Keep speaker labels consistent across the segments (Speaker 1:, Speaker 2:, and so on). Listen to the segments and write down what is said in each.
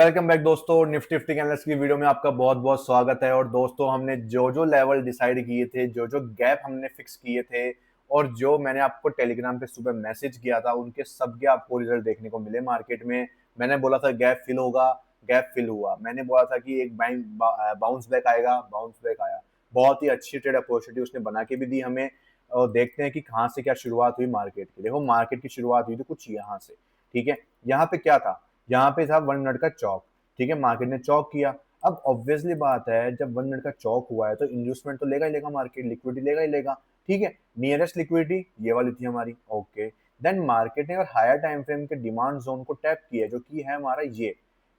Speaker 1: Welcome back दोस्तों, Nifty fifty analyst की video में आपका बहुत बहुत स्वागत है। और दोस्तों, हमने जो जो लेवल डिसाइड किए थे, जो जो गैप हमने फिक्स किए थे और जो मैंने आपको टेलीग्राम पे सुबह मैसेज किया था, उनके सबके आपको रिजल्ट देखने को मिले मार्केट में। मैंने बोला था गैप फिल होगा, गैप फिल हुआ। मैंने बोला था कि एक बाउंस बैक आएगा, बाउंस बैक आया। बहुत ही अच्छी ट्रेड अपॉर्चुनिटी उसने बना के भी दी हमें। और देखते हैं कि कहाँ से क्या शुरुआत हुई मार्केट की। देखो, मार्केट की शुरुआत हुई थी कुछ यहाँ से। ठीक है, यहाँ पे क्या था? यहाँ पे था 1 मिनट का चौक। ठीक है, मार्केट ने चौक किया। अब ऑब्वियसली बात है, जब 1 मिनट का चौक हुआ है तो इंड्यूसमेंट तो लेगा ही लेगा, मार्केट लिक्विडिटी लेगा ही लेगा। ठीक है, नियरेस्ट लिक्विडिटी ये वाली थी हमारी। ओके, देन मार्केट ने अगर हायर टाइम फ्रेम के डिमांड जोन को टैप किया, जो कि है हमारा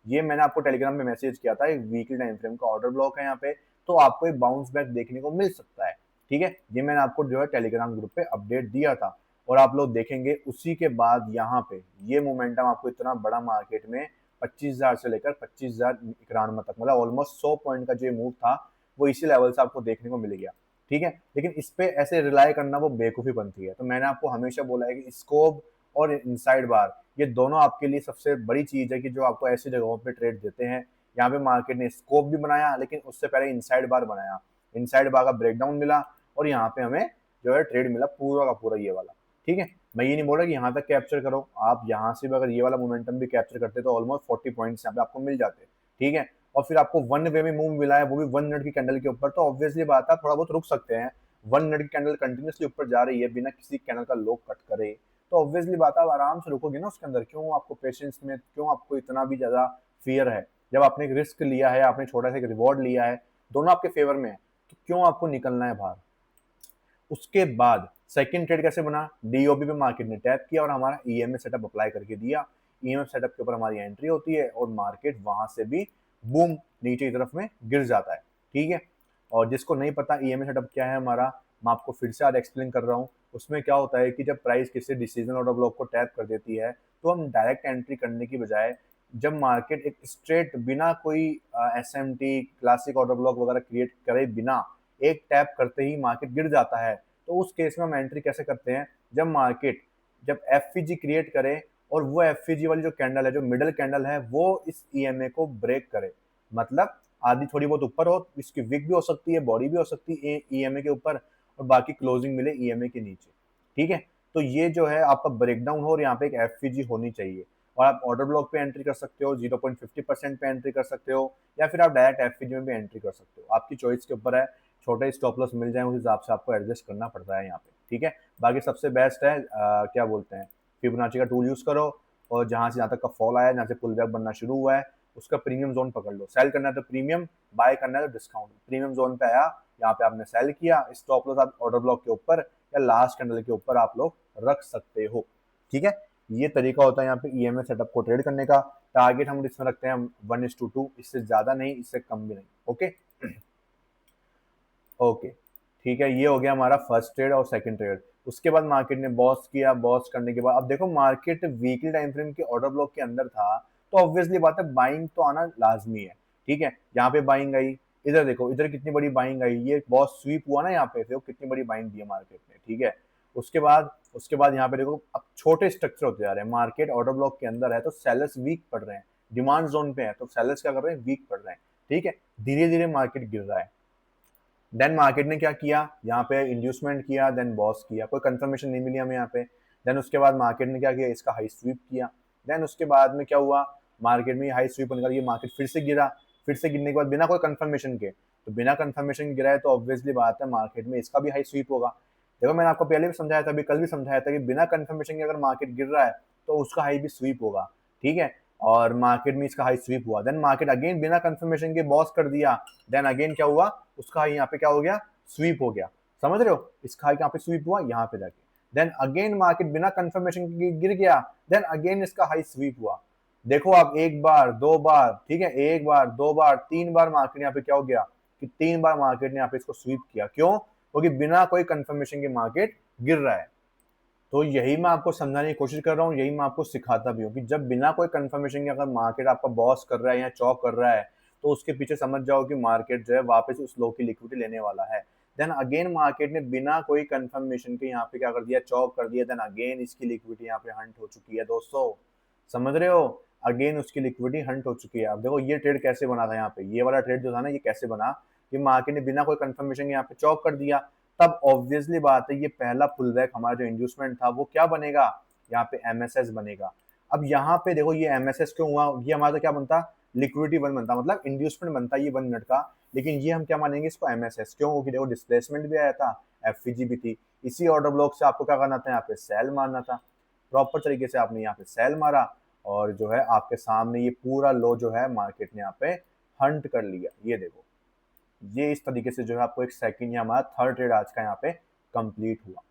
Speaker 1: ये मैंने आपको टेलीग्राम में मैसेज किया था। एक वीकली टाइम फ्रेम का ऑर्डर ब्लॉक है यहाँ पे, तो आपको एक बाउंस बैक देखने को मिल सकता है। ठीक है, ये मैंने आपको जो है टेलीग्राम ग्रुप पे अपडेट दिया था। और आप लोग देखेंगे उसी के बाद यहाँ पे ये मोमेंटम आपको इतना बड़ा मार्केट में 25,000 से लेकर 25,091 तक, मतलब ऑलमोस्ट 100 पॉइंट का जो मूव था, वो इसी लेवल से आपको देखने को मिल गया। ठीक है, लेकिन इस पे ऐसे रिलाई करना वो बेवकूफ़ी बनती है। तो मैंने आपको हमेशा बोला है कि स्कोप और इनसाइड बार, ये दोनों आपके लिए सबसे बड़ी चीज़ है कि जो आपको ऐसी जगहों पे ट्रेड देते हैं। यहाँ पे मार्केट ने स्कोप भी बनाया, लेकिन उससे पहले इनसाइड बार बनाया। इनसाइड बार का ब्रेकडाउन मिला और यहाँ पे हमें जो है ट्रेड मिला पूरा का पूरा ये वाला। ठीक है, मैं ये नहीं बोल रहा कि यहाँ तक कैप्चर करो, आप यहाँ से भी अगर ये वाला मोमेंटम भी कैप्चर करते तो ऑलमोस्ट 40 पॉइंट्स यहाँ पे आपको मिल जाते। ठीक है, और फिर आपको वन वे में मूव मिला है, वो भी 1 मिनट की कैंडल के ऊपर, तो ऑब्वियसली बात है थोड़ा बहुत रुक सकते हैं। 1 मिनट की कैंडल कंटिन्यूसली ऊपर जा रही है बिना किसी कैंडल का लो कट करे, तो ऑब्वियसली बात है आप आराम से रुकोगे ना उसके अंदर। क्यों आपको पेशेंस में, क्यों आपको इतना भी ज्यादा फियर है? जब आपने एक रिस्क लिया है, आपने छोटा सा एक रिवॉर्ड लिया है, दोनों आपके फेवर में है, तो क्यों आपको निकलना है बाहर? उसके बाद सेकंड ट्रेड कैसे बना? डीओबी पे मार्केट ने टैप किया और हमारा ईएमए सेटअप अप्लाई करके दिया। ईएमए सेटअप के ऊपर हमारी एंट्री होती है और मार्केट वहां से भी बूम नीचे की तरफ में गिर जाता है। ठीक है, और जिसको नहीं पता ईएमए सेटअप क्या है हमारा, मैं आपको फिर से आज एक्सप्लेन कर रहा हूँ। उसमें क्या होता है कि जब प्राइस किसी डिसीजन ऑर्डर ब्लॉक को टैप कर देती है, तो हम डायरेक्ट एंट्री करने की बजाय, जब मार्केट एक स्ट्रेट बिना कोई एसएमटी क्लासिक ऑर्डर ब्लॉक वगैरह क्रिएट करे बिना एक टैप करते ही मार्केट गिर जाता है, तो उस केस में हम एंट्री कैसे करते हैं? जब मार्केट जब एफईजी क्रिएट करे और वो एफईजी वाली जो कैंडल है, जो मिडल कैंडल है, वो इस ईएमए को ब्रेक करे, मतलब आधी थोड़ी बहुत ऊपर हो, इसकी विक भी हो सकती है, बॉडी भी हो सकती है ईएमए के ऊपर, और बाकी क्लोजिंग मिले ईएमए के नीचे। ठीक है, तो ये जो है आपका ब्रेकडाउन हो और यहाँ पे एक एफईजी होनी चाहिए। और आप ऑर्डर ब्लॉक पे एंट्री कर सकते हो, 0.50% पे एंट्री कर सकते हो, या फिर आप डायरेक्ट एफईजी में भी एंट्री कर सकते हो, आपकी चॉइस के ऊपर है। छोटे स्टॉप लॉस मिल जाए उस हिसाब से आपको एडजस्ट करना पड़ता है यहाँ पे। ठीक है, बाकी सबसे बेस्ट है क्या बोलते हैं, फिबोनाची का टूल यूज करो, और जहां से जहां तक का फॉल आया, जहां से पुल बैक बनना शुरू हुआ है, उसका प्रीमियम जोन पकड़ लो। सेल करना है तो प्रीमियम, बाय करना है तो डिस्काउंट। प्रीमियम जोन पे आया, यहाँ पे आपने सेल किया, स्टॉप लॉस आप ऑर्डर ब्लॉक के ऊपर या लास्ट कैंडल के ऊपर आप लोग रख सकते हो। ठीक है, ये तरीका होता है यहाँ पे ईएमए सेटअप को ट्रेड करने का। टारगेट हम इसमें रखते हैं 1:2, इससे ज्यादा नहीं, इससे कम भी नहीं। ओके ओके, ठीक है, ये हो गया हमारा फर्स्ट ट्रेड और सेकंड ट्रेड। उसके बाद मार्केट ने बॉस किया, बॉस करने के बाद अब देखो मार्केट वीकली टाइम फ्रेम के ऑर्डर ब्लॉक के अंदर था, तो ऑब्वियसली बात है बाइंग तो आना लाजमी है। ठीक है, यहाँ पे बाइंग आई, इधर देखो इधर कितनी बड़ी बाइंग आई, ये बॉस स्वीप हुआ ना यहाँ पे, देखो कितनी बड़ी बाइंग दी है मार्केट ने। ठीक है, उसके बाद यहाँ पे देखो अब छोटे स्ट्रक्चर होते जा रहे हैं। मार्केट ऑर्डर ब्लॉक के अंदर है तो सेलर्स वीक पड़ रहे हैं, डिमांड जोन पे है तो सेलर्स क्या कर रहे हैं, वीक पड़ रहे हैं। ठीक है, धीरे धीरे मार्केट गिर रहा है। देन मार्केट ने क्या किया, यहाँ पे इंड्यूसमेंट किया, देन बॉस किया, कोई कंफर्मेशन नहीं मिली हमें यहाँ पे। देन उसके बाद मार्केट ने क्या किया, इसका हाई स्वीप किया। देन उसके बाद में क्या हुआ, मार्केट में हाई स्वीप होने का ये मार्केट फिर से गिरा। फिर से गिरने के बाद बिना कोई कंफर्मेशन के, तो बिना कंफर्मेशन गिरा है तो ऑब्वियसली बात है मार्केट में इसका भी हाई स्वीप होगा। देखो मैंने आपको पहले भी समझाया था, अभी कल भी समझाया था कि बिना कंफर्मेशन के अगर मार्केट गिर रहा है तो उसका हाई भी स्वीप होगा। ठीक है, और मार्केट में इसका हाई स्वीप हुआ, देन मार्केट अगेन बिना कंफर्मेशन के बॉस कर दिया। देन अगेन क्या हुआ, उसका हाई यहाँ पे क्या हो गया, स्वीप हो गया। समझ रहे हो, इसका हाई यहाँ पे स्वीप हुआ यहाँ पे जाके। देन अगेन मार्केट बिना कंफर्मेशन के गिर गया, देन अगेन इसका हाई स्वीप हुआ। देखो आप, एक बार दो बार, ठीक है, एक बार दो बार तीन बार मार्केट यहाँ पे क्या हो गया कि 3 बार मार्केट ने यहाँ पे इसको स्वीप किया। क्यों? क्योंकि बिना कोई कंफर्मेशन के मार्केट गिर रहा है। तो यही मैं आपको समझाने की कोशिश कर रहा हूँ, यही मैं आपको सिखाता भी हूँ कि जब बिना कोई कंफर्मेशन के अगर मार्केट आपका बॉस कर रहा है या चौक कर रहा है, तो उसके पीछे समझ जाओ कि मार्केट जो है वापस उस लो की लिक्विडिटी लेने वाला है। देन अगेन मार्केट ने बिना कोई कंफर्मेशन के यहाँ पे क्या कर दिया, चौक कर दिया। देन अगेन इसकी लिक्विडिटी यहाँ पे हंट हो चुकी है दोस्तों। समझ रहे हो? अगेन उसकी लिक्विडिटी हंट हो चुकी है। अब देखो ये ट्रेड कैसे बना था यहाँ पे, ये वाला ट्रेड जो था ना ये कैसे बना कि मार्केट ने बिना कोई कंफर्मेशन के यहाँ पे चौक कर दिया। तब ऑब्वियसली बात है ये पहला पुल बैक हमारा जो इंड्यूसमेंट था वो क्या बनेगा, यहाँ पे एमएसएस बनेगा। अब यहाँ पे देखो ये एमएसएस क्यों हुआ, ये हमारा तो क्या बनता, लिक्विडिटी वन बनता, मतलब इंड्यूसमेंट बनता ये 1 मिनट का, लेकिन ये हम क्या मानेंगे इसको एमएसएस, क्यों, क्योंकि देखो डिस्प्लेसमेंट भी आया था, एफवीजी भी थी, इसी ऑर्डर ब्लॉक से आपको क्या करना था, यहाँ पे सेल मारना था। प्रॉपर तरीके से आपने यहाँ पे सेल मारा और जो है आपके सामने ये पूरा लो जो है मार्केट ने यहाँ पे हंट कर लिया। ये देखो ये इस तरीके से जो है आपको एक सेकंड या हमारा थर्ड ट्रेड आज का यहाँ पे कंप्लीट हुआ।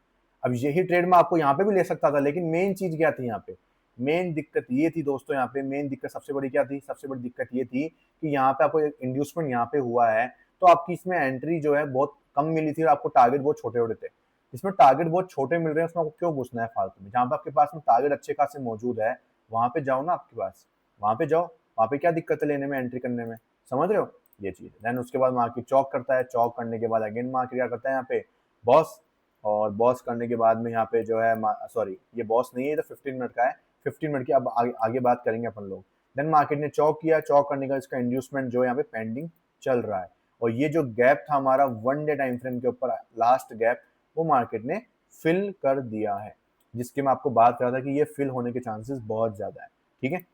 Speaker 1: अब यही ट्रेड में आपको यहाँ पे भी ले सकता था, लेकिन मेन चीज क्या थी यहाँ पे, मेन दिक्कत ये थी दोस्तों, यहाँ पे मेन दिक्कत सबसे बड़ी क्या थी, सबसे बड़ी दिक्कत ये थी कि यहाँ पे आपको इंड्यूसमेंट यहाँ पे हुआ है तो आपकी इसमें एंट्री जो है बहुत कम मिली थी और आपको टारगेट बहुत छोटे छोटे थे। जिसमें टारगेट बहुत छोटे मिल रहे हैं उसमें आपको क्यों घुसना है फालतू में, जहाँ पे आपके पास में टारगेट अच्छे खासे मौजूद है वहां पे जाओ ना, आपके पास वहां पे जाओ, वहां पे क्या दिक्कत है लेने में, एंट्री करने में, समझ रहे हो ये चीज। देन उसके बाद मार्केट चौक करता है, चौक करने के बाद अगेन मार्केट क्या करता है यहाँ पे बॉस, और बॉस करने के बाद में यहाँ पे जो है सॉरी ये बॉस नहीं है, ये तो 15 मिनट का है, 15 मिनट की अब आगे बात करेंगे अपन लोग। देन मार्केट ने चौक किया, चौक करने का इसका इंड्यूसमेंट जो है यहाँ पे पेंडिंग चल रहा है, और ये जो गैप था हमारा 1 डे टाइम फ्रेम के ऊपर लास्ट गैप वो मार्केट ने फिल कर दिया है, जिसकी मैं आपको बात कर रहा था कि ये फिल होने के चांसेस बहुत ज्यादा है। ठीक है,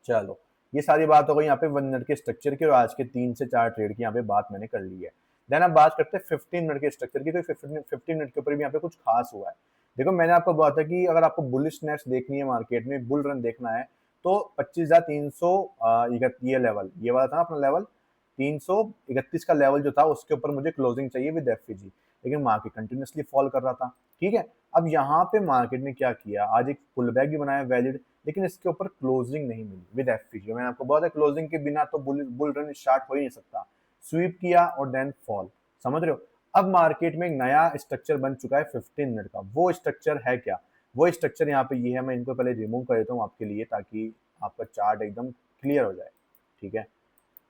Speaker 1: चलो ये सारी बात हो गई यहाँ पे 1 मिनट के स्ट्रक्चर की, और आज के 3 से 4 ट्रेड की यहाँ पे बात मैंने कर ली है। देन अब बात करते हैं 15 मिनट के स्ट्रक्चर की, तो 15 मिनट के ऊपर भी यहाँ पे कुछ खास हुआ है। देखो मैंने आपको बोला था कि अगर आपको बुलिशनेस देखनी है मार्केट में, बुल रन देखना है, तो 25,300 ये लेवल, ये वाला था ना अपना लेवल 331 का लेवल जो था उसके ऊपर मुझे क्लोजिंग चाहिए विद एफवीजी, लेकिन मार्केट कंटिन्यूसली फॉल कर रहा था। ठीक है, अब यहाँ पे मार्केट ने क्या किया, आज एक पुल बैक भी बनाया वैलिड, लेकिन इसके ऊपर क्लोजिंग नहीं मिली विद एफवीजी। मैंने आपको बोला था क्लोजिंग के बिना तो बुल रन स्टार्ट हो ही नहीं सकता। स्वीप किया और देन फॉल, समझ रहे हो। अब मार्केट में एक नया स्ट्रक्चर बन चुका है 15 मिनट का, वो स्ट्रक्चर है क्या, वो स्ट्रक्चर यहाँ पे ये है, मैं इनको पहले रिमूव कर देता हूँ आपके लिए ताकि आपका चार्ट एकदम क्लियर हो जाए। ठीक है,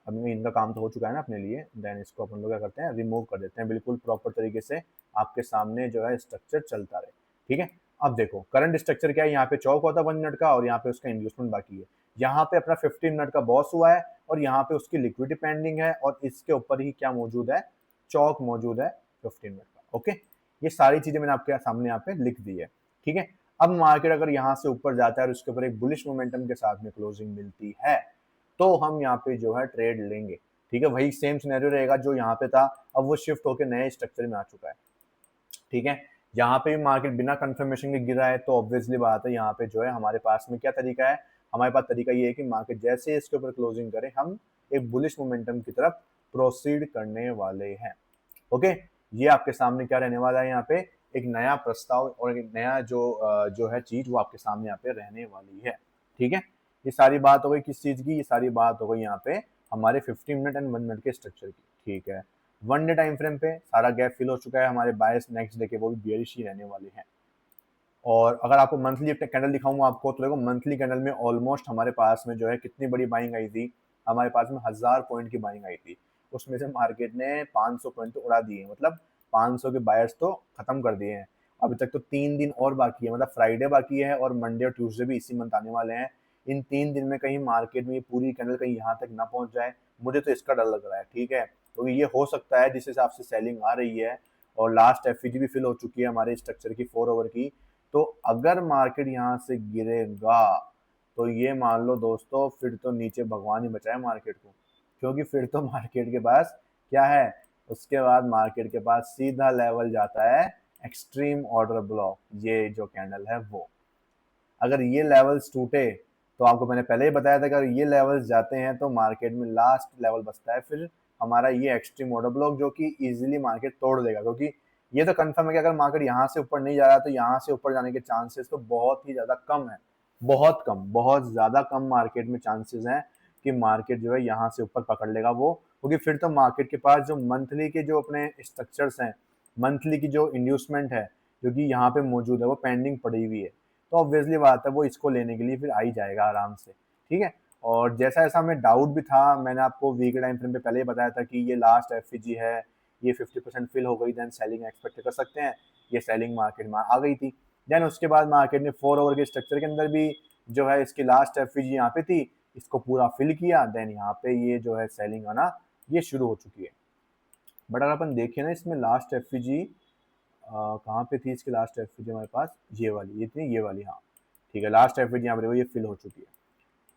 Speaker 1: अब इनका काम तो हो चुका है ना अपने लिए, देन इसको अपन लोग क्या करते हैं रिमूव कर देते हैं, बिल्कुल प्रॉपर तरीके से आपके सामने जो है स्ट्रक्चर चलता रहे। ठीक है, अब देखो करंट स्ट्रक्चर क्या है, यहाँ पे चौक होता है 1 मिनट का और यहाँ पे उसका इन्वेस्टमेंट बाकी है, यहाँ पे अपना 15 मिनट का बॉस हुआ है और यहाँ पे उसकी लिक्विडिटी पेंडिंग है, और इसके ऊपर ही क्या मौजूद है, चौक मौजूद है 15 मिनट का। ओके, ये सारी चीजें मैंने आपके सामने यहाँ पे लिख दी है। ठीक है, अब मार्केट अगर यहाँ से ऊपर जाता है और उसके ऊपर एक बुलिश मोमेंटम के साथ में क्लोजिंग मिलती है तो हम यहाँ पे जो है ट्रेड लेंगे। ठीक है, वही सेम सिनेरियो रहेगा जो यहाँ पे था, अब वो शिफ्ट होकर नए स्ट्रक्चर में आ चुका है। ठीक है, यहाँ पे भी मार्केट बिना कंफर्मेशन के गिरा है, तो ऑब्वियसली बात है यहाँ पे जो है हमारे पास में क्या तरीका है, हमारे पास तरीका ये है कि मार्केट जैसे इसके ऊपर क्लोजिंग करे हम एक बुलिश मोमेंटम की तरफ प्रोसीड करने वाले हैं। ओके, ये आपके सामने क्या रहने वाला है, यहाँ पे एक नया प्रस्ताव और एक नया जो है चीज वो आपके सामने यहाँ पे रहने वाली है। ठीक है, ये सारी बात हो गई किस चीज की, ये सारी बात हो गई यहाँ पे हमारे 15 मिनट एंड 1 मिनट के स्ट्रक्चर की। ठीक है, 1 डे टाइम फ्रेम पे सारा गैप फिल हो चुका है, हमारे बायस नेक्स्ट डे के वो भी बेयरिश ही रहने वाले हैं। और अगर आपको मंथली कैंडल दिखाऊंगा आपको, तो देखो मंथली कैंडल में ऑलमोस्ट हमारे पास में जो है कितनी बड़ी बाइंग आई थी, हमारे पास में 1000 पॉइंट की बाइंग आई थी, उसमें से मार्केट ने 500 पॉइंट तो उड़ा दिए, मतलब 500 के बायर्स तो खत्म कर दिए हैं। अभी तक तो 3 दिन और बाकी है, मतलब फ्राइडे बाकी है और मंडे और ट्यूसडे भी इसी मंथ आने वाले हैं। इन 3 दिन में कहीं मार्केट में ये पूरी कैंडल कहीं यहाँ तक ना पहुंच जाए, मुझे तो इसका डर लग रहा है। ठीक है, क्योंकि ये हो सकता है जिस हिसाब से सेलिंग आ रही है और लास्ट एफईजी भी फिल हो चुकी है हमारे स्ट्रक्चर की 4 ओवर की, तो अगर मार्केट यहाँ से गिरेगा तो ये मान लो दोस्तों फिर तो नीचे भगवान ही बचाए मार्केट को, क्योंकि फिर तो मार्केट के पास क्या है, उसके बाद मार्केट के पास सीधा लेवल जाता है एक्सट्रीम ऑर्डर ब्लॉक, ये जो कैंडल है वो। अगर ये लेवल्स टूटे तो आपको मैंने पहले ही बताया था कि अगर ये लेवल्स जाते हैं तो मार्केट में लास्ट लेवल बचता है फिर हमारा ये एक्सट्रीम ऑर्डर ब्लॉक, जो कि इजीली मार्केट तोड़ देगा, क्योंकि ये तो कंफर्म है कि अगर मार्केट यहाँ से ऊपर नहीं जा रहा तो यहाँ से ऊपर जाने के चांसेस तो बहुत ही ज्यादा कम है, बहुत कम, बहुत ज्यादा कम मार्केट में चांसेस हैं कि मार्केट जो है यहाँ से ऊपर पकड़ लेगा वो, क्योंकि फिर तो मार्केट के पास जो मंथली के जो अपने स्ट्रक्चर्स हैं, मंथली की जो इंड्यूसमेंट है जो कि यहाँ पे मौजूद है वो पेंडिंग पड़ी हुई है, तो ऑब्वियसली बात है वो इसको लेने के लिए फिर आ ही जाएगा आराम से। ठीक है, और जैसा ऐसा हमें डाउट भी था, मैंने आपको वीक टाइम फ्रेम पे पहले ही बताया था कि ये लास्ट एफईजी है, ये 50% फिल हो गई, देन सेलिंग एक्सपेक्ट कर सकते हैं, ये सेलिंग मार्केट में आ गई थी। देन उसके बाद मार्केट ने 4 ओवर के स्ट्रक्चर के अंदर भी जो है इसकी लास्ट एफवीजी यहाँ पे थी, इसको पूरा फिल किया, देन यहाँ पे ये जो है सेलिंग आना ये शुरू हो चुकी है। बट अगर अपन देखें ना इसमें लास्ट एफवीजी कहाँ पे थी, इसकी लास्ट एफवीजी हमारे पास ये वाली, ये थी ये वाली, हाँ ठीक है, लास्ट एफवीजी यहाँ पे देखो ये फिल हो चुकी है।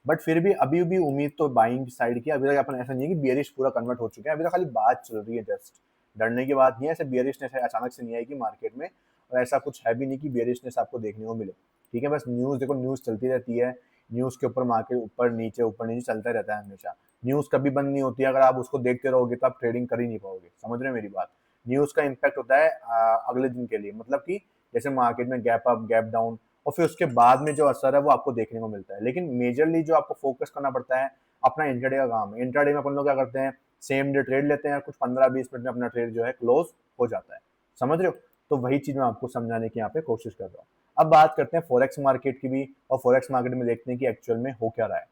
Speaker 1: बट फिर भी अभी भी उम्मीद तो बाइंग साइड की, अभी तक अपन ऐसा नहीं है कि बियरिश पूरा कन्वर्ट हो चुके हैं, अभी तक खाली बात चल रही है जस्ट, डरने की बात नहीं है, ऐसे बियरिशनेस अचानक से नहीं आएगी मार्केट में, और ऐसा कुछ है भी नहीं कि बियरिशनेस आपको देखने को मिले, ठीक है। बस न्यूज़ देखो, न्यूज़ चलती रहती है, न्यूज़ के ऊपर मार्केट ऊपर नीचे चलता रहता है हमेशा, न्यूज़ कभी बंद नहीं होती है, अगर आप उसको देखते रहोगे तो आप ट्रेडिंग कर ही नहीं पाओगे, समझ रहे हो मेरी बात। न्यूज़ का इम्पैक्ट होता है अगले दिन के लिए, मतलब कि जैसे मार्केट में गैप अप गैप डाउन, और फिर उसके बाद में जो असर है वो आपको देखने को मिलता है। लेकिन मेजरली जो आपको फोकस करना पड़ता है अपना इंट्राडे का काम है। इंट्राडे में अपन लोग क्या करते हैं, सेम डे ट्रेड लेते हैं, कुछ 15-20 मिनट में अपना ट्रेड जो है क्लोज हो जाता है, समझ रहे हो। तो वही चीज मैं आपको समझाने की यहाँ पे कोशिश कर रहा हूँ। अब बात करते हैं फॉरेक्स मार्केट की भी, और फॉरेक्स मार्केट में देखते हैं कि एक्चुअल में हो क्या रहा है।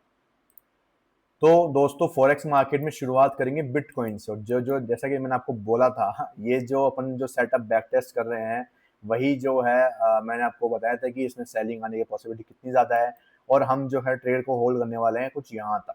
Speaker 1: तो दोस्तों फॉरेक्स मार्केट में शुरुआत करेंगे बिटकॉइन से, और जो जो जैसा कि मैंने आपको बोला था, ये जो अपन जो सेटअप बैक टेस्ट कर रहे हैं वही जो है मैंने आपको बताया था कि इसमें सेलिंग आने की पॉसिबिलिटी कितनी ज़्यादा है, और हम जो है ट्रेड को होल्ड करने वाले हैं कुछ यहाँ तक,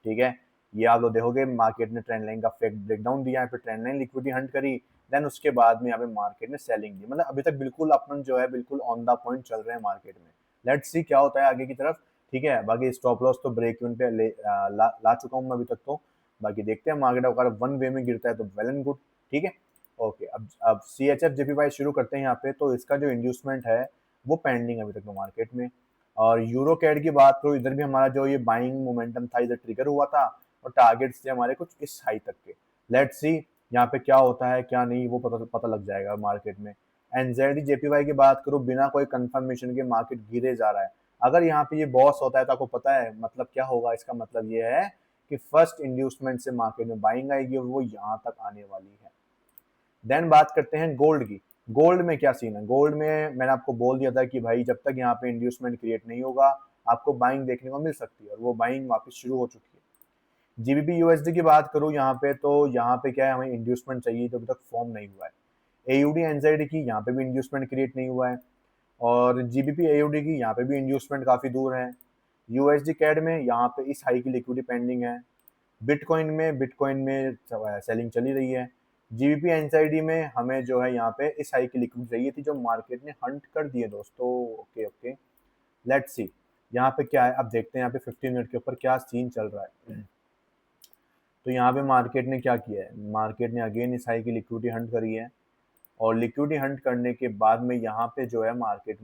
Speaker 1: ठीक है। ये आप लोग देखोगे मार्केट ने ट्रेंड लाइन का फेक ब्रेकडाउन दिया, यहाँ पे ट्रेंड लाइन लिक्विडिटी हंट करी, देन उसके बाद में यहाँ पे मार्केट ने सेलिंग दी, मतलब अभी तक बिल्कुल अपन जो है बिल्कुल ऑन द पॉइंट चल रहे हैं मार्केट में। लेट्स सी क्या होता है आगे की तरफ, ठीक है। बाकी स्टॉप लॉस तो ब्रेक इवन पे ला चुका हूँ मैं अभी तक तो, बाकी देखते हैं मार्केट अगर वन वे में गिरता है तो वेल एंड गुड, ठीक है। ओके, अब सी एच एफ जेपीवाई शुरू करते हैं यहाँ पे, तो इसका जो इंड्यूसमेंट है वो पेंडिंग अभी तक तो मार्केट में। और यूरो कैड की बात करो, इधर भी हमारा जो ये बाइंग मोमेंटम था इधर ट्रिगर हुआ था, और टारगेट्स थे हमारे कुछ इस हाई तक के। लेट्स सी यहाँ पे क्या होता है क्या नहीं, वो पता लग जाएगा मार्केट में। एनजेडी जेपीवाई की बात करूँ, बिना कोई कंफर्मेशन के मार्केट गिरे जा रहा है। अगर यहाँ पे ये बॉस होता है तो आपको पता है मतलब क्या होगा, इसका मतलब ये है कि फर्स्ट इंड्यूसमेंट से मार्केट में बाइंग आएगी और वो यहाँ तक आने वाली है। देन बात करते हैं गोल्ड की। गोल्ड में क्या सीन है, गोल्ड में मैंने आपको बोल दिया था कि भाई जब तक यहाँ पे इंड्यूसमेंट क्रिएट नहीं होगा आपको बाइंग देखने को मिल सकती है, और वो बाइंग वापस शुरू हो चुकी है। जीबीपी यूएसडी की बात करूँ यहाँ पे, तो यहाँ पे क्या है, हमें इंड्यूसमेंट चाहिए जो अभी तक फॉर्म नहीं हुआ है। एयूडी एनजेडी की यहाँ पे भी इंड्यूसमेंट क्रिएट नहीं हुआ है, और जीबीपी एयूडी की यहाँ पे भी इंड्यूसमेंट काफी दूर है। यूएसडी कैड में यहाँ पे इस हाई की लिक्विडिटी पेंडिंग है। बिटकॉइन में सेलिंग चली रही है। जीबीपी एनसाइडी में हमें जो है यहाँ पे इस हाई की लिक्विडिटी चाहिए थी जो मार्केट ने हंट कर दी है दोस्तों। ओके ओके, लेट्स सी यहाँ पे क्या है, अब देखते हैं यहाँ पे 15 मिनट के ऊपर क्या सीन चल रहा है। तो यहाँ पे मार्केट ने क्या किया है, मार्केट ने अगेन इस हाई की लिक्विडिटी हंट करी है, और लिक्विडिटी हंट करने के बाद में यहाँ पे जो है मार्केट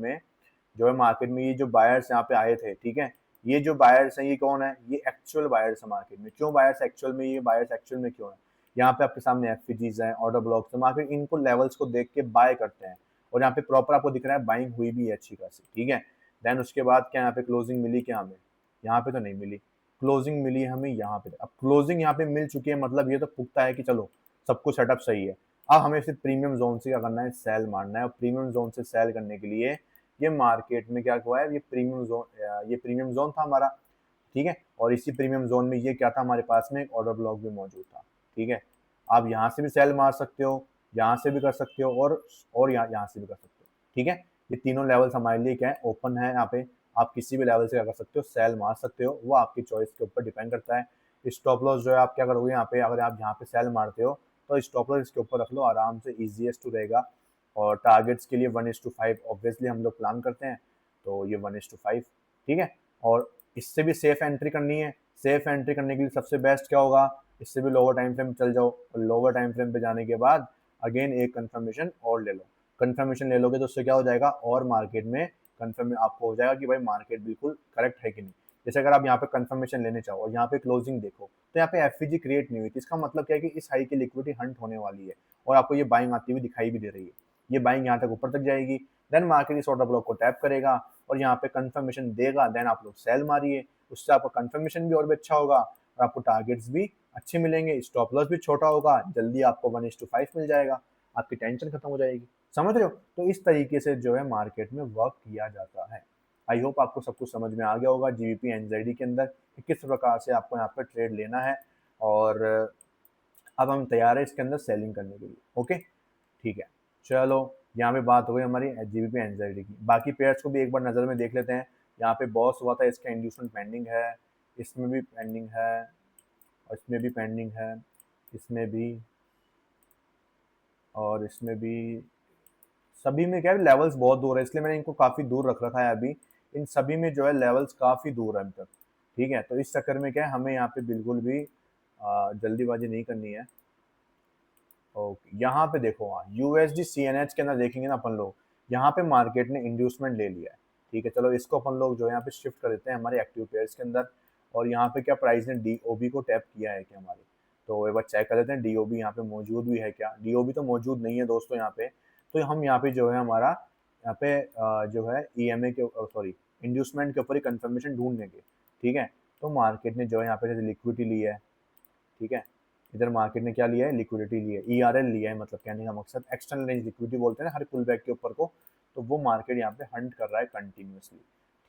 Speaker 1: में ये जो बायर्स यहाँ पे आए थे, ठीक है, ये जो बायर्स हैं ये कौन है, ये एक्चुअल बायर्स है मार्केट में। क्यों बायर्स एक्चुअल में, ये बायर्स एक्चुअल में क्यों है, यहाँ पे आपके सामने एफपीजीज हैं, ऑर्डर ब्लॉक्स है, मार्केट इनको लेवल्स को देख के बाय करते हैं, और यहाँ पे प्रॉपर आपको दिख रहा है बाइंग हुई भी है अच्छी खासी, ठीक है। देन उसके बाद क्या यहाँ पे क्लोजिंग मिली क्या हमें, यहाँ पे तो नहीं मिली, क्लोजिंग मिली है हमें यहाँ पे। अब क्लोजिंग यहाँ पे मिल चुकी है, मतलब ये तो पुख्ता है कि चलो सब कुछ सेटअप सही है। अब हमें सिर्फ प्रीमियम जोन से क्या करना है, सेल मारना है, और प्रीमियम जोन से सेल करने के लिए ये मार्केट में क्या हुआ है, ये प्रीमियम जोन था हमारा, ठीक है। और इसी प्रीमियम जोन में ये क्या था, हमारे पास में एक ऑर्डर ब्लॉक भी मौजूद था, ठीक है। आप यहाँ से भी सेल मार सकते हो, यहाँ से भी कर सकते हो, और यहाँ से भी कर सकते हो, ठीक है। ये तीनों लेवल्स हमारे लिए क्या है, ओपन है यहाँ पे, आप किसी भी लेवल से क्या कर सकते हो, सेल मार सकते हो, वो आपकी चॉइस के ऊपर डिपेंड करता है। स्टॉप लॉस जो है आप क्या करोगे यहाँ पे, अगर आप यहाँ पे सेल मारते हो तो स्टॉप लॉस इसके ऊपर रख लो आराम से, इजीएस्ट टू रहेगा। और टारगेट्स के लिए 1:5 ऑब्वियसली हम लोग प्लान करते हैं, तो ये 1:5, ठीक है। और इससे भी सेफ एंट्री करनी है, सेफ एंट्री करने के लिए सबसे बेस्ट क्या होगा, इससे भी लोअर टाइम फ्रेम चल जाओ, और लोअर टाइम फ्रेम पे जाने के बाद अगेन एक कंफर्मेशन और ले लो। कंफर्मेशन ले लोगे तो उससे क्या हो जाएगा, और मार्केट में कंफर्म आपको हो जाएगा कि भाई मार्केट बिल्कुल करेक्ट है कि नहीं। जैसे अगर आप यहाँ पे कंफर्मेशन लेने चाहो और यहाँ पे क्लोजिंग देखो, तो यहाँ पे एफवीजी क्रिएट नहीं हुई थी, इसका मतलब क्या है कि इस हाई की लिक्विडिटी हंट होने वाली है, और आपको ये बाइंग आती हुई दिखाई भी दे रही है। ये बाइंग यहाँ तक ऊपर तक जाएगी, देन मार्केट इस ऑर्डर ब्लॉक को टैप करेगा और यहाँ पे कंफर्मेशन देगा, देन आप लोग सेल मारिए, उससे आपका कंफर्मेशन भी और भी अच्छा होगा, और आपको टारगेट्स भी अच्छे मिलेंगे, स्टॉप लॉस भी छोटा होगा, जल्दी आपको 1:5 मिल जाएगा, आपकी टेंशन खत्म हो जाएगी, समझ रहे हो। तो इस तरीके से जो है मार्केट में वर्क किया जाता है। आई होप आपको सब कुछ समझ में आ गया होगा जीबीपी एनजेडी के अंदर कि किस प्रकार से आपको यहाँ पर ट्रेड लेना है, और अब हम तैयार है इसके अंदर सेलिंग करने के लिए। ओके, ठीक है, चलो यहाँ पे बात हो गई हमारी जीबीपी एनजेडी की। बाकी पेयर्स को भी एक बार नज़र में देख लेते हैं। यहाँ पे बॉस हुआ था, इसका इंड्यूसमेंट पेंडिंग है, इसमें भी पेंडिंग है, और इसमें भी पेंडिंग है, इसमें भी, और इसमें भी। सभी में क्या है, लेवल्स बहुत दूर है, इसलिए मैंने इनको काफ़ी दूर रख रखा है अभी। इन सभी में जो है लेवल्स काफ़ी दूर है अभी तक। ठीक है, तो इस चक्कर में क्या है, हमें यहाँ पे बिल्कुल भी जल्दीबाजी नहीं करनी है। ओके, यहाँ पे देखो, हाँ यूएसडी सीएनएच के अंदर देखेंगे ना अपन लोग, यहाँ पे मार्केट ने इंड्यूसमेंट ले लिया है। ठीक है, चलो इसको अपन लोग जो है यहाँ पे शिफ्ट कर देते हैं हमारे एक्टिव पेयर्स के अंदर। और यहाँ पे क्या प्राइस ने डीओबी को टैप किया है क्या हमारी, तो एक बार चेक कर लेते हैं डीओबी यहाँ पे मौजूद भी है क्या। डीओबी तो मौजूद नहीं है दोस्तों यहाँ पे। तो हम यहाँ पे जो है हमारा यहाँ पे जो है ईएमए के, सॉरी, इंड्यूसमेंट के ऊपर ही कंफर्मेशन ढूंढ लेंगे। ठीक है, तो मार्केट ने जो है यहाँ पे लिक्विडिटी ली है। ठीक है, इधर मार्केट ने क्या लिया है, लिक्विडिटी ली है, ईआरएल लिया है, मतलब कहने का मकसद एक्सटर्नल रेंज लिक्विडिटी बोलते हैं ना हर पुल बैक के ऊपर को। तो वो मार्केट यहाँ पे हंट कर रहा है कंटिन्यूसली।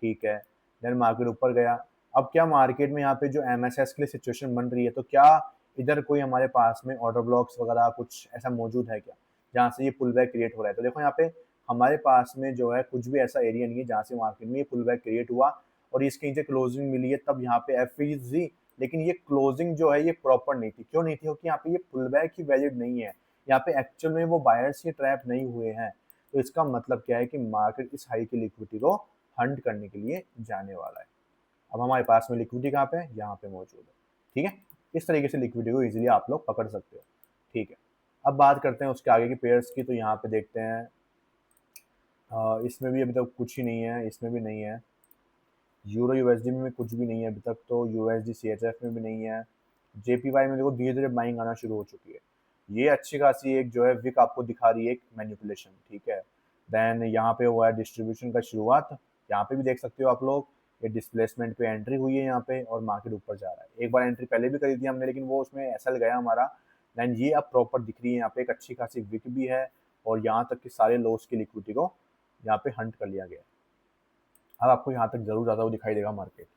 Speaker 1: ठीक है, देन मार्केट ऊपर गया। अब क्या मार्केट में यहाँ पे जो एमएसएस के लिए सिचुएशन बन रही है, तो क्या इधर कोई हमारे पास में ऑर्डर ब्लॉक्स वगैरह कुछ ऐसा मौजूद है क्या, जहाँ से ये पुल बैक क्रिएट हो रहा है। तो देखो यहाँ पे हमारे पास में जो है कुछ भी ऐसा एरिया नहीं है जहाँ से मार्केट में ये पुल बैक क्रिएट हुआ और इसके नीचे क्लोजिंग मिली है, तब यहाँ पे एफ। लेकिन ये क्लोजिंग जो है ये प्रॉपर नहीं थी। क्यों नहीं थी, क्योंकि यहाँ पे ये पुल बैक ही वैलिड नहीं है। यहाँ पे एक्चुअल में वो बायर्स ये ट्रैप नहीं हुए हैं। तो इसका मतलब क्या है कि मार्केट इस हाई की लिक्विडिटी को हंट करने के लिए जाने वाला है। अब हमारे पास में लिक्विडिटी कहाँ पे है, यहाँ पे मौजूद है। ठीक है, इस तरीके से लिक्विडिटी को इजीली आप लोग पकड़ सकते हो। ठीक है, अब बात करते हैं उसके आगे की पेयर्स की। तो यहाँ पे देखते हैं इसमें भी अभी तक कुछ ही नहीं है, इसमें भी नहीं है, यूरो यूएसडी में कुछ भी नहीं है अभी तक, तो यूएसडी सीएचएफ में भी नहीं है। जेपीवाई में देखो धीरे धीरे बाइंग आना शुरू हो चुकी है। ये अच्छी खासी एक जो है विक आपको दिखा रही है, एक मैनिपुलेशन। ठीक है, देन यहाँ पे हुआ है डिस्ट्रीब्यूशन का शुरुआत। यहाँ पे भी देख सकते हो आप लोग, ये डिस्प्लेसमेंट पे एंट्री हुई है यहाँ पे और मार्केट ऊपर जा रहा है। एक बार एंट्री पहले भी करी थी हमने, लेकिन वो उसमें एसएल गया हमारा। देन ये अब प्रॉपर दिख रही है, यहाँ पे एक अच्छी खासी विक भी है और यहाँ तक कि सारे लॉस की लिक्विडिटी को यहाँ पे हंट कर लिया गया। अब आपको यहाँ तक जरूर जाता हुआ दिखाई देगा मार्केट।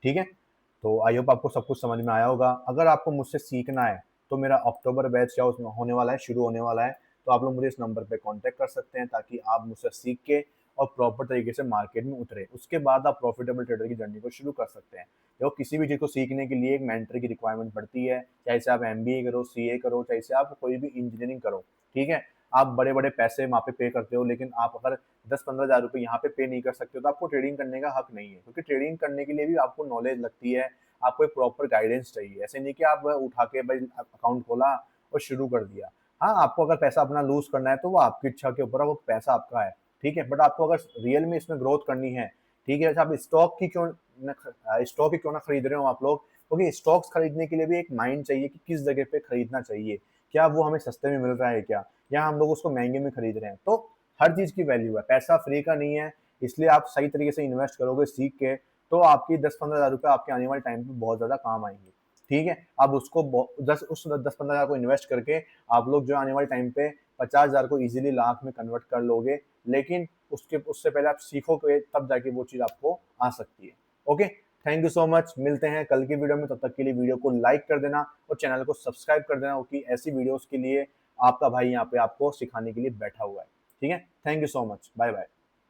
Speaker 1: ठीक है, तो आई होप आपको सब कुछ समझ में आया होगा। अगर आपको मुझसे सीखना है तो मेरा अक्टूबर बैच क्या उसमें होने वाला है, शुरू होने वाला है। तो आप लोग मुझे इस नंबर पे कांटेक्ट कर सकते हैं ताकि आप मुझसे सीख के और प्रॉपर तरीके से मार्केट में उतरे। उसके बाद आप प्रॉफिटेबल ट्रेडर की जर्नी को शुरू कर सकते हैं। देखो किसी भी चीज़ को सीखने के लिए एक मेंटर की रिक्वायरमेंट पड़ती है, चाहे से आप एमबीए करो, सीए करो, चाहे से आप कोई भी इंजीनियरिंग करो। ठीक है, आप बड़े बड़े पैसे वहाँ पे करते हो, लेकिन आप अगर 10-15 हज़ार रुपये यहाँ पे नहीं कर सकते हो तो आपको ट्रेडिंग करने का हक नहीं है। क्योंकि ट्रेडिंग करने के लिए भी आपको नॉलेज लगती है, आपको एक प्रॉपर गाइडेंस चाहिए। ऐसे नहीं कि आप उठा के भाई अकाउंट खोला और शुरू कर दिया। हाँ, आपको अगर पैसा अपना लूज करना है तो वो आपकी इच्छा के ऊपर है, वो पैसा आपका है। ठीक है, बट आपको अगर रियल में इसमें ग्रोथ करनी है, ठीक है, जैसे आप स्टॉक ही क्यों ना खरीद रहे हो आप लोग, क्योंकि स्टॉक्स खरीदने के लिए भी एक माइंड चाहिए कि किस जगह पे खरीदना चाहिए। क्या वो हमें सस्ते में मिल रहा है क्या, या हम लोग उसको महंगे में खरीद रहे हैं। तो हर चीज़ की वैल्यू है, पैसा फ्री का नहीं है। इसलिए आप सही तरीके से इन्वेस्ट करोगे सीख के, तो आपकी 10-15 हज़ार रुपये आपके आने वाले टाइम पे बहुत ज़्यादा काम आएंगे। ठीक है, अब उसको 10-15 हज़ार को इन्वेस्ट करके आप लोग जो आने वाले टाइम पे 50 हज़ार को इजीली लाख में कन्वर्ट कर लोगे। लेकिन उससे पहले आप सीखोगे, तब जाके वो चीज़ आपको आ सकती है। Okay, thank you so much. मिलते हैं कल की वीडियो में, तब तक के लिए वीडियो को लाइक कर देना और चैनल को सब्सक्राइब कर देना, क्योंकि ऐसी वीडियोस के लिए आपका भाई यहाँ पे आपको सिखाने के लिए बैठा हुआ है। ठीक है, thank you so much, bye bye.